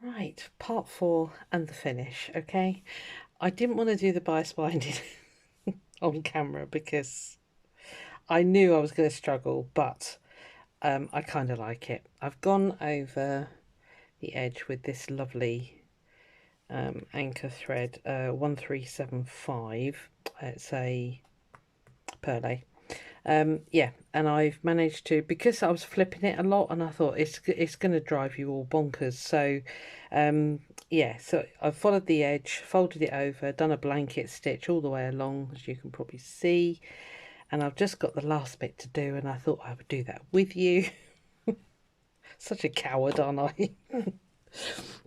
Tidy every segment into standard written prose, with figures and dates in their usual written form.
Right, part 4 and the finish, okay? I didn't want to do the bias binding on camera because I knew I was going to struggle, but I kind of like it. I've gone over the edge with this lovely anchor thread, 1375. It's a perle. Yeah, and I've managed to, because I was flipping it a lot and I thought it's going to drive you all bonkers. So yeah, so I've followed the edge, folded it over, done a blanket stitch all the way along, as you can probably see, and I've just got the last bit to do, and I thought I would do that with you. Such a coward, aren't I?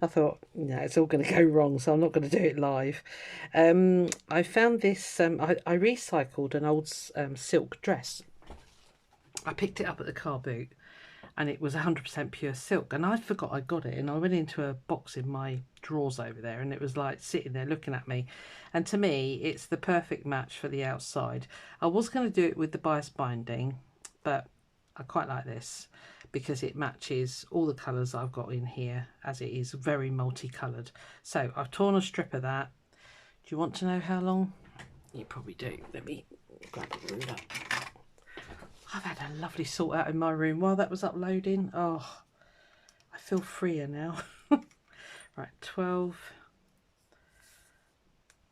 I thought, no, it's all going to go wrong, so I'm not going to do it live. I found this, I recycled an old silk dress. I picked it up at the car boot and it was 100% pure silk, and I forgot I got it, and I went into a box in my drawers over there, and it was like sitting there looking at me, and to me it's the perfect match for the outside. I was going to do it with the bias binding, but I quite like this because it matches all the colours I've got in here, as it is very multicoloured. So I've torn a strip of that. Do you want to know how long? You probably do. Let me grab a ruler. I've had a lovely sort out in my room while that was uploading. Oh, I feel freer now. Right, 12.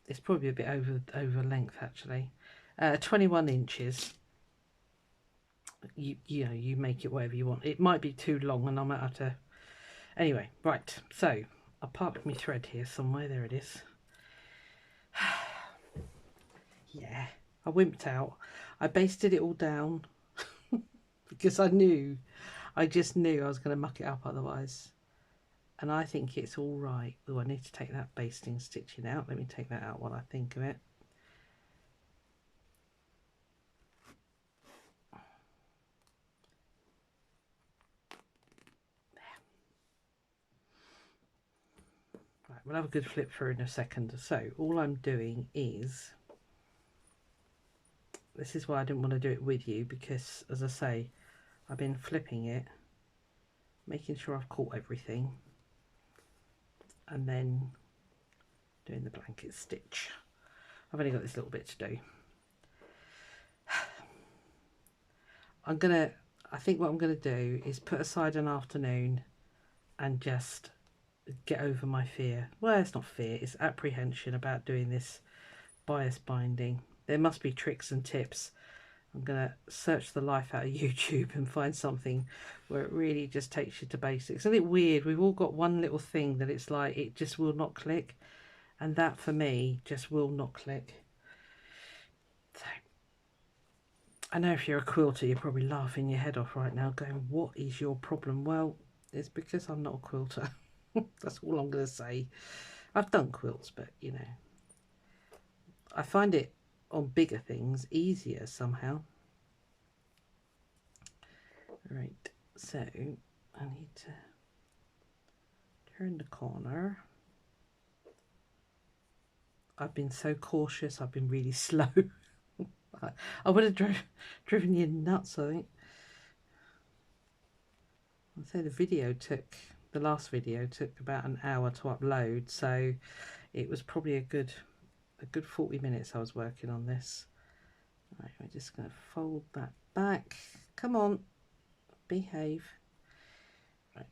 It's probably a bit over length actually. 21 inches. You know, you make it whatever you want. It might be too long and I might have to. Anyway, right. So I parked my thread here somewhere. There it is. Yeah, I wimped out. I basted it all down because I just knew I was going to muck it up otherwise. And I think it's all right. Oh, I need to take that basting stitching out. Let me take that out while I think of it. Right, we'll have a good flip through in a second. So all I'm doing is, this is why I didn't want to do it with you, because as I say, I've been flipping it, making sure I've caught everything, and then doing the blanket stitch. I've only got this little bit to do. I think what I'm gonna do is put aside an afternoon and just get over my fear. Well, it's not fear, it's apprehension about doing this bias binding. There must be tricks and tips. I'm gonna search the life out of YouTube and find something where it really just takes you to basics. Isn't it weird? We've all got one little thing that it's like it just will not click, and that for me just will not click. So I know if you're a quilter, you're probably laughing your head off right now, going, "What is your problem?" Well, it's because I'm not a quilter. That's all I'm going to say. I've done quilts, but you know, I find it on bigger things easier somehow. Right, so I need to turn the corner. I've been so cautious, I've been really slow. I would have driven you nuts, I think. I'd say the last video took about an hour to upload, so it was probably a good 40 minutes I was working on this. Right, we're just going to fold that back. Come on, behave. Right.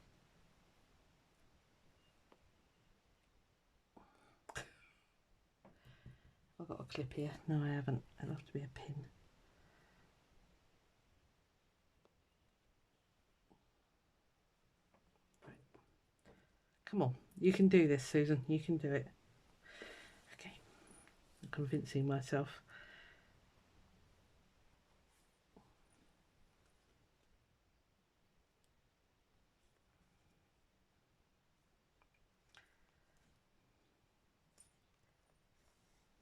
I've got a clip here. No, I haven't. It'll have to be a pin. Right. Come on, you can do this, Susan. You can do it. Okay, I'm convincing myself.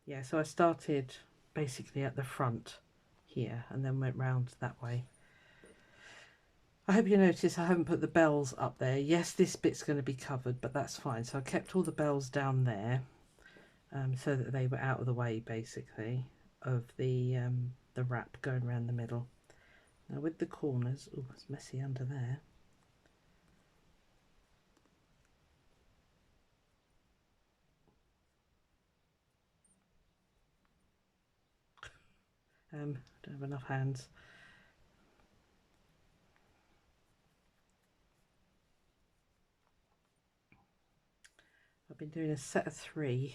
Yeah, so I started basically at the front here and then went round that way. I hope you notice I haven't put the bells up there. Yes, this bit's going to be covered, but that's fine. So I kept all the bells down there so that they were out of the way, basically, of the wrap going around the middle. Now with the corners, oh, it's messy under there. Don't have enough hands. I've been doing a set of 3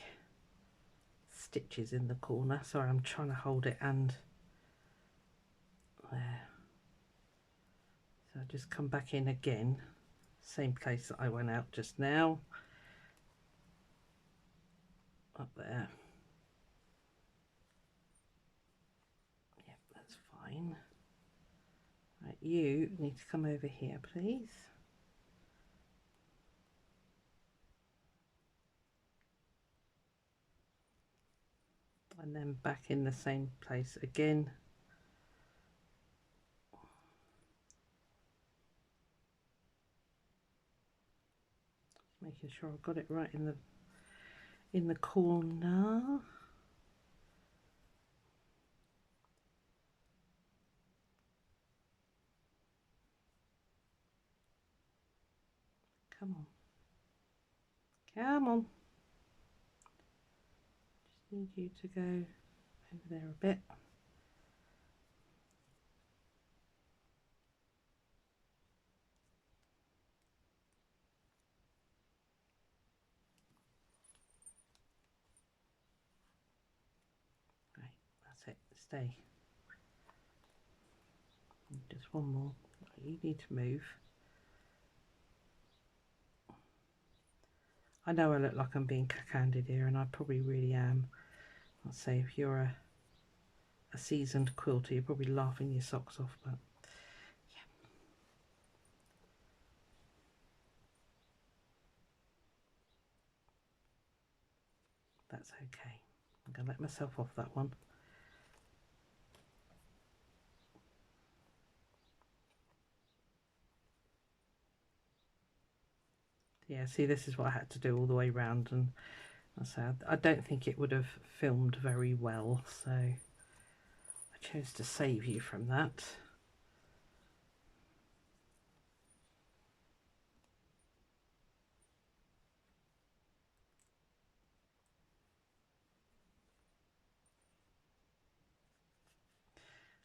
stitches in the corner. Sorry, I'm trying to hold it and there. So I just come back in again, same place that I went out just now, up there. Yep, that's fine. Right, you need to come over here, please. And then back in the same place again. Making sure I've got it right in the corner. Come on. Come on. Just need you to go over there a bit. Right, that's it. Stay. Just one more. You need to move. I know I look like I'm being cack-handed here, and I probably really am. I'll say if you're a seasoned quilter, you're probably laughing your socks off, but yeah. That's okay. I'm going to let myself off that one. Yeah, see, this is what I had to do all the way around, and I don't think it would have filmed very well, so I chose to save you from that.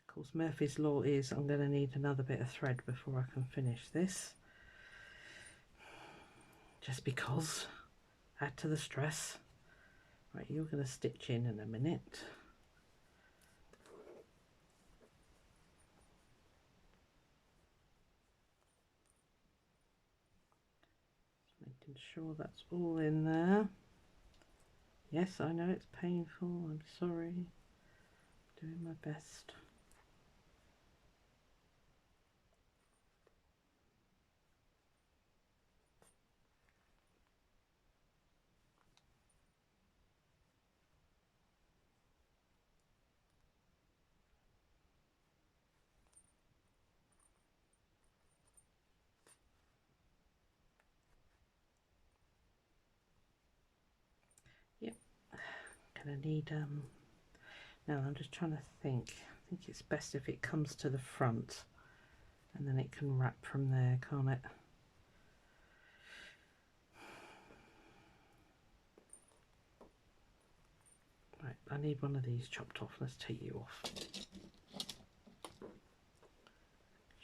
Of course, Murphy's Law is I'm going to need another bit of thread before I can finish this. Just because. Add to the stress. Right, you're going to stitch in a minute. Making sure that's all in there. Yes, I know it's painful. I'm sorry. Doing my best. Yep. Gonna need now I'm just trying to think. I think it's best if it comes to the front and then it can wrap from there, can't it? Right, I need one of these chopped off. Let's take you off.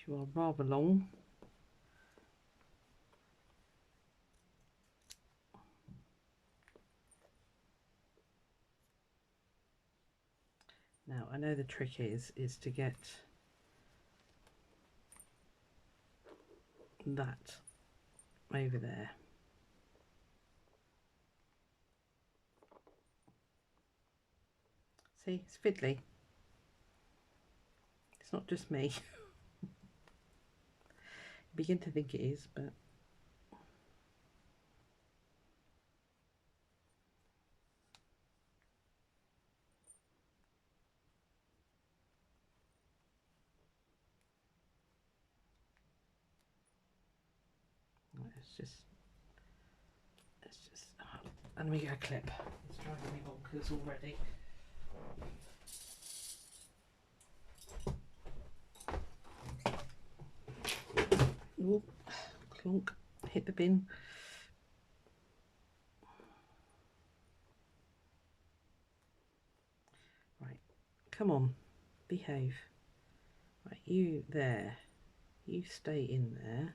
You are rather long. Now I know the trick is to get that over there. See, it's fiddly. It's not just me. You begin to think it is, but it's just and we get a clip. It's driving me bonkers already. Oh, clunk, hit the bin. Right, come on. behave. Right, you there, you stay in there.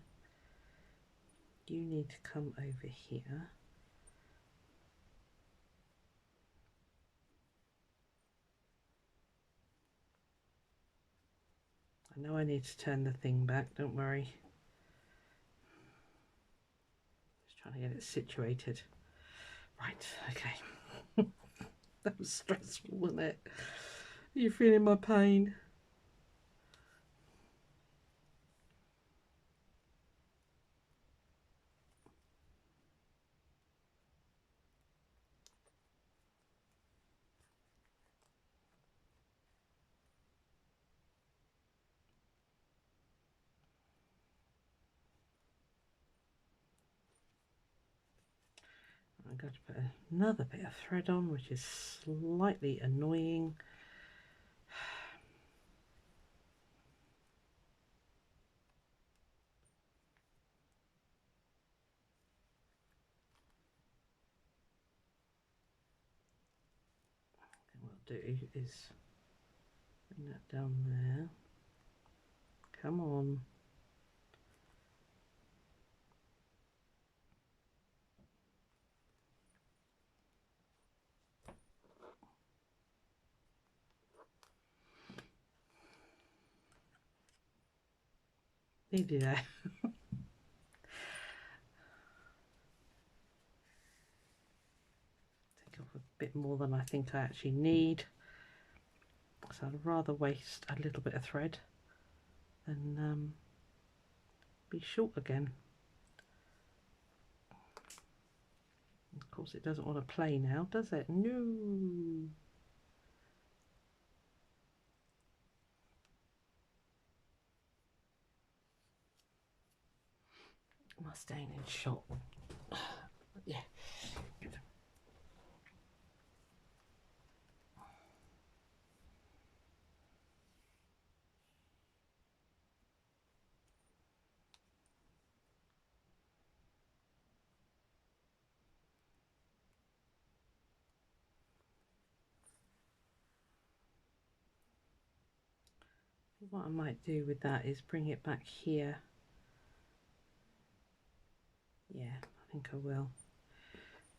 You need to come over here. I know I need to turn the thing back, don't worry. Just trying to get it situated. Right, okay. That was stressful, wasn't it? Are you feeling my pain? I'm going to put another bit of thread on, which is slightly annoying. What I'll do is bring that down there. Come on. Nearly there. Take off a bit more than I think I actually need. So I'd rather waste a little bit of thread than be short again. Of course it doesn't want to play now, does it? No. Am I staying in shot? Yeah. Good. What I might do with that is bring it back here. Yeah, I think I will.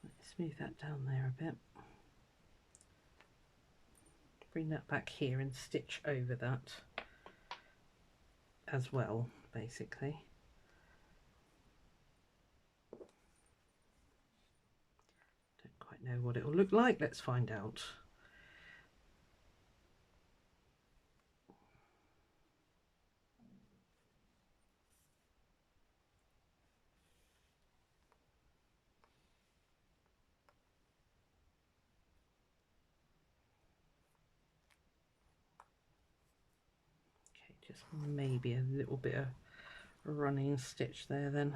Let's move that down there a bit. Bring that back here and stitch over that as well, basically. Don't quite know what it will look like. Let's find out. Just maybe a little bit of running stitch there then.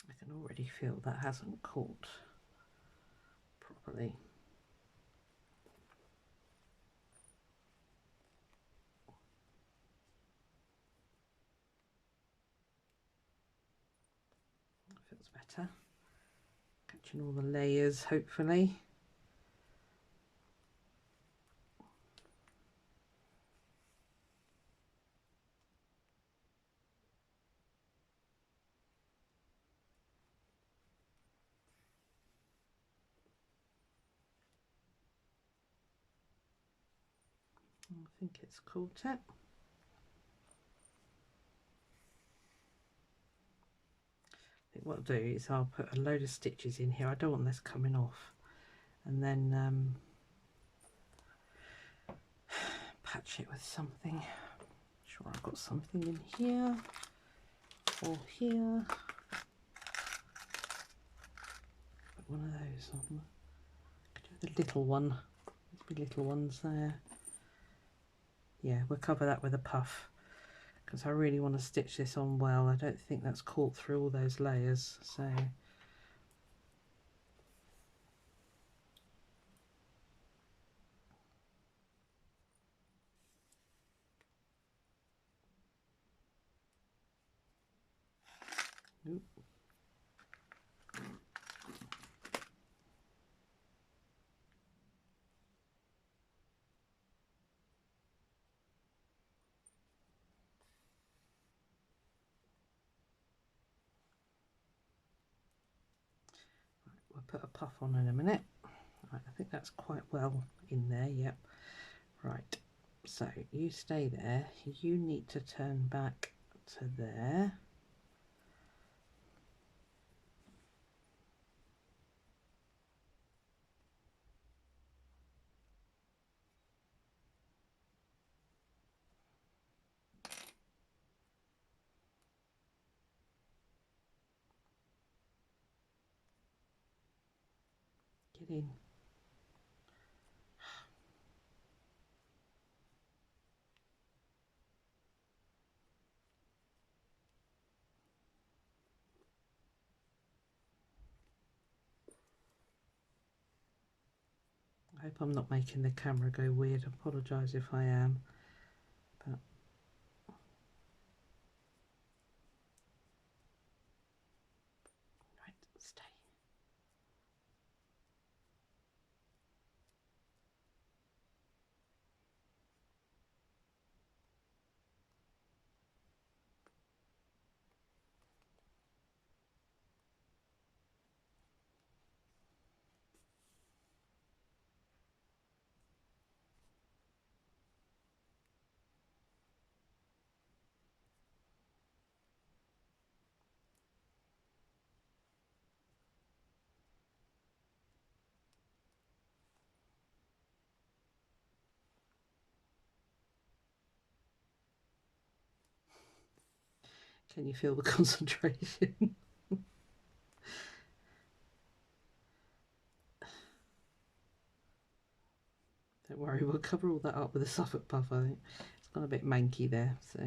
I can already feel that hasn't caught properly. Feels better. Catching all the layers, hopefully. I think it's caught it. I think what I'll do is I'll put a load of stitches in here. I don't want this coming off, and then patch it with something. Sure, I've got something in here or here. Put one of those on. Could do the little one. There's be little ones there. Yeah, we'll cover that with a puff. because I really want to stitch this on well. I don't think that's caught through all those layers, so oop. We'll put a puff on in a minute. Right, I think that's quite well in there, yep. Right, so you stay there. You need to turn back to there. Get in. I hope I'm not making the camera go weird. I apologise if I am. But right, stay. Can you feel the concentration? Don't worry, we'll cover all that up with a Suffolk puff, I think. It's gone a bit manky there, so.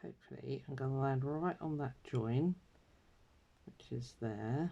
Hopefully I'm going to land right on that join, which is there.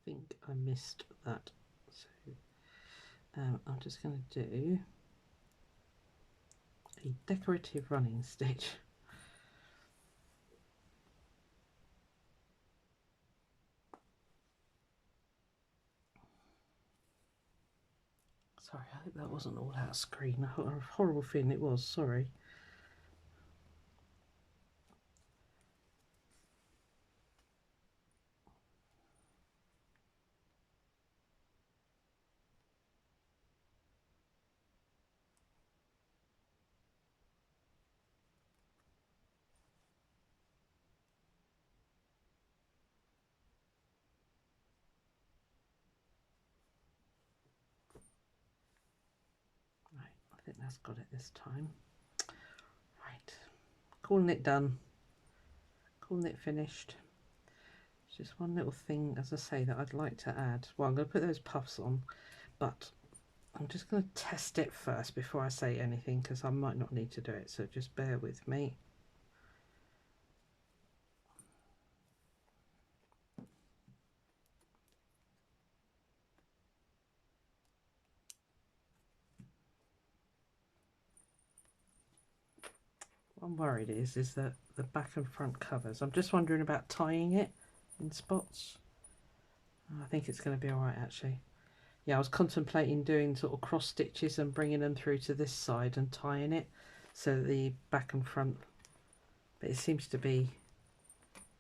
I think I missed that, so I'm just going to do a decorative running stitch. Sorry, I hope that wasn't all out of screen. A horrible thing it was, sorry. Right, I think that's got it this time. Right, calling it done, calling it finished. It's just one little thing, as I say, that I'd like to add. Well, I'm going to put those puffs on, but I'm just going to test it first before I say anything, because I might not need to do it, so just bear with me. What I'm worried is that the back and front covers. I'm just wondering about tying it in spots. I think it's going to be all right actually. Yeah, I was contemplating doing sort of cross stitches and bringing them through to this side and tying it so that the back and front, but it seems to be,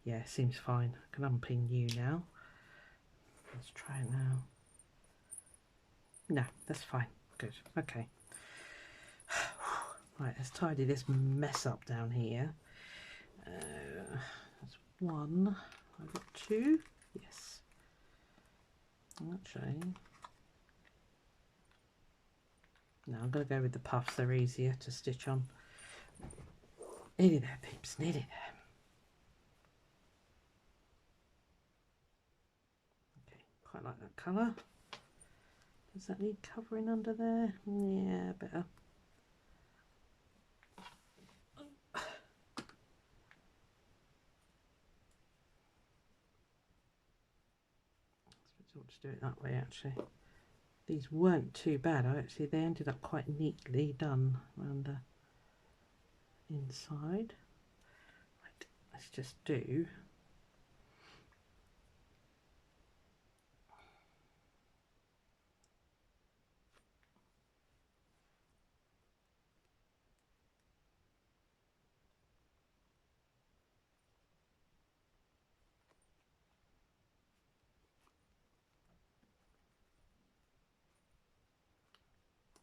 yeah, it seems fine. I can unpin you now. Let's try it now. No, that's fine. Good. Okay. Right, let's tidy this mess up down here. That's one. I've got two. Yes. Actually, no, I'm going to go with the puffs. They're easier to stitch on. Nearly there, peeps. Nearly there. Okay, quite like that colour. Does that need covering under there? Yeah, better. I ought to do it that way actually. These weren't too bad. They ended up quite neatly done around the inside. Right, let's just do.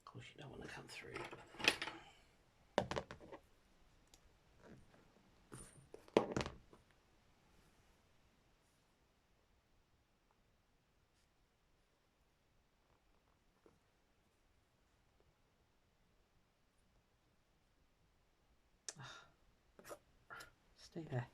Of course, you don't want to come through. Stay there.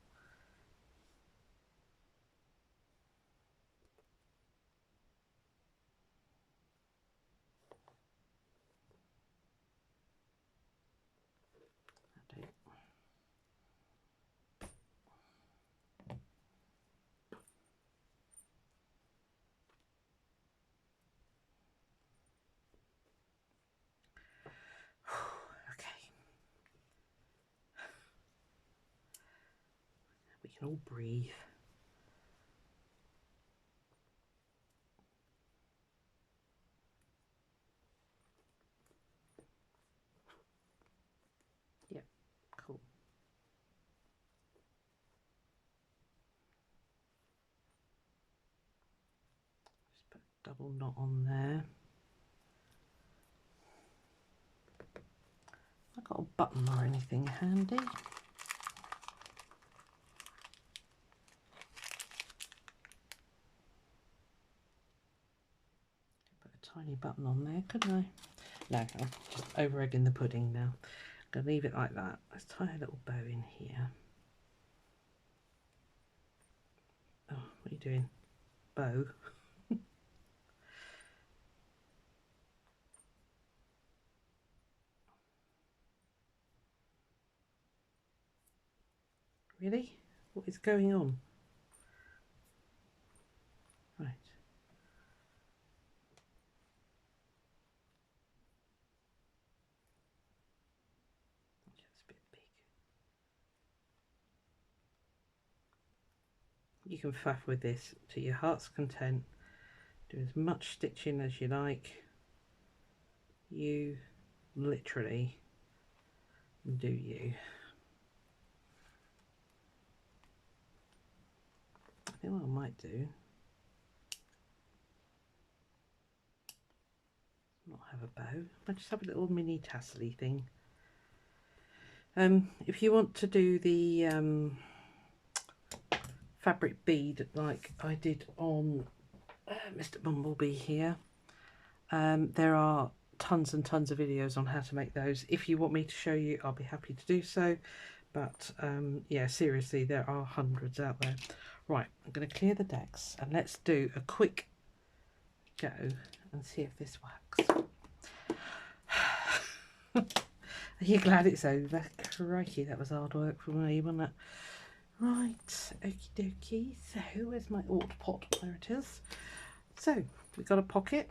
We can all breathe. Yep, cool. Just put a double knot on there. I've got a button or anything handy. Put a tiny button on there, couldn't I? No, I'm just over egging the pudding now. I'm going to leave it like that. Let's tie a little bow in here. Oh, what are you doing? Bow? Really? What is going on? Right. That's a bit big. You can faff with this to your heart's content. Do as much stitching as you like. You literally do you. I think what I might do, not have a bow, I just have a little mini tassely thing. If you want to do the fabric bead like I did on Mr. Bumblebee here, there are tons and tons of videos on how to make those. If you want me to show you, I'll be happy to do so, but yeah, seriously, there are hundreds out there. Right, I'm going to clear the decks and let's do a quick go and see if this works. Are you glad it's over? Crikey, that was hard work for me, wasn't it? Right, okie dokie. So, where's my Alt Pot? There it is. So, we've got a pocket.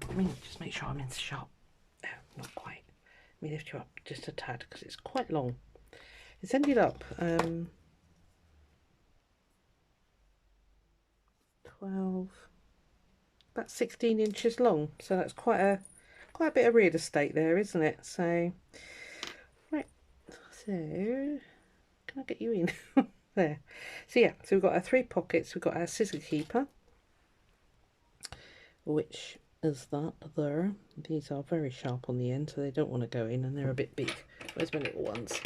Let me just make sure I'm in shot. Oh, not quite. Let me lift you up just a tad because it's quite long. It's ended up 12 12, about 16 inches long. So that's quite a bit of real estate there, isn't it? So, right, so can I get you in? There. So yeah, so we've got our 3 pockets, we've got our scissor keeper, which is that there. These are very sharp on the end, so they don't want to go in, and they're a bit big. Where's my little ones?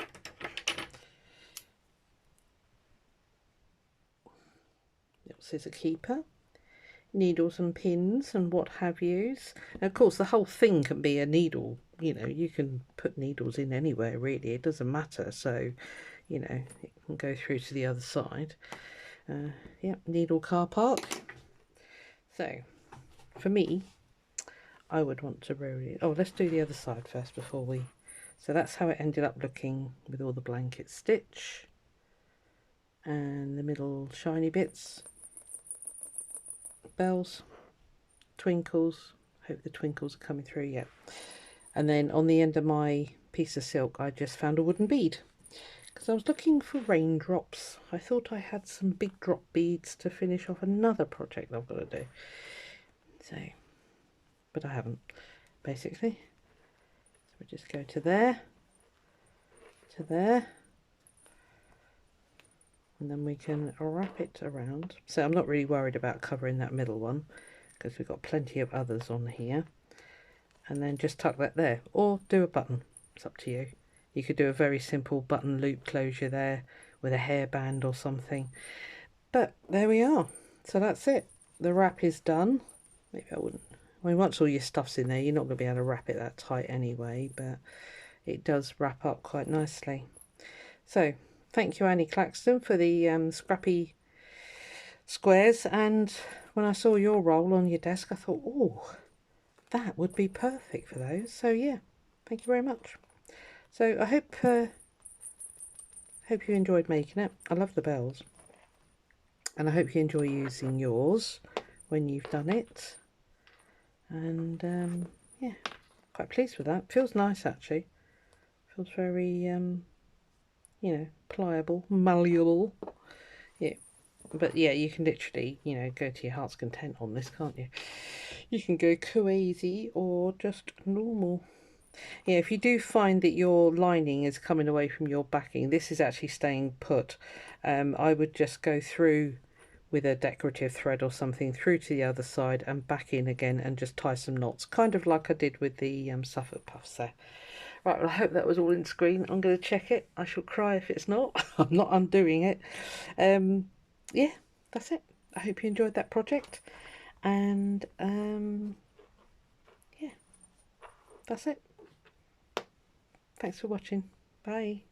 Little scissor keeper, needles and pins and what have yous. And of course the whole thing can be a needle, you know, you can put needles in anywhere really, it doesn't matter. So, you know, it can go through to the other side. Yeah, needle car park. So for me, I would want to roll it. Oh, let's do the other side first before we... So that's how it ended up looking with all the blanket stitch and the middle shiny bits, bells, twinkles. Hope the twinkles are coming through yet. And then on the end of my piece of silk, I just found a wooden bead because I was looking for raindrops. I thought I had some big drop beads to finish off another project I've got to do. So, but I haven't, basically. So we just go to there, and then we can wrap it around. So I'm not really worried about covering that middle one because we've got plenty of others on here. And then just tuck that there, or do a button. It's up to you. You could do a very simple button loop closure there with a hairband or something. But there we are. So that's it. The wrap is done. Maybe I wouldn't. I mean, once all your stuff's in there, you're not going to be able to wrap it that tight anyway, but it does wrap up quite nicely. So, thank you, Annie Claxton, for the scrappy squares. And when I saw your roll on your desk, I thought, oh, that would be perfect for those. So yeah, thank you very much. So I hope you enjoyed making it. I love the bells, and I hope you enjoy using yours when you've done it. And yeah, quite pleased with that. Feels nice actually. Feels very you know, pliable, malleable. Yeah. But yeah, you can literally, you know, go to your heart's content on this, can't you? You can go crazy or just normal. Yeah, if you do find that your lining is coming away from your backing, this is actually staying put. I would just go through with a decorative thread or something through to the other side and back in again and just tie some knots, kind of like I did with the Suffolk puffs there. Right, well, I hope that was all in screen. I'm going to check it. I shall cry if it's not. I'm not undoing it. Yeah, that's it. I hope you enjoyed that project. And yeah, that's it. Thanks for watching. Bye.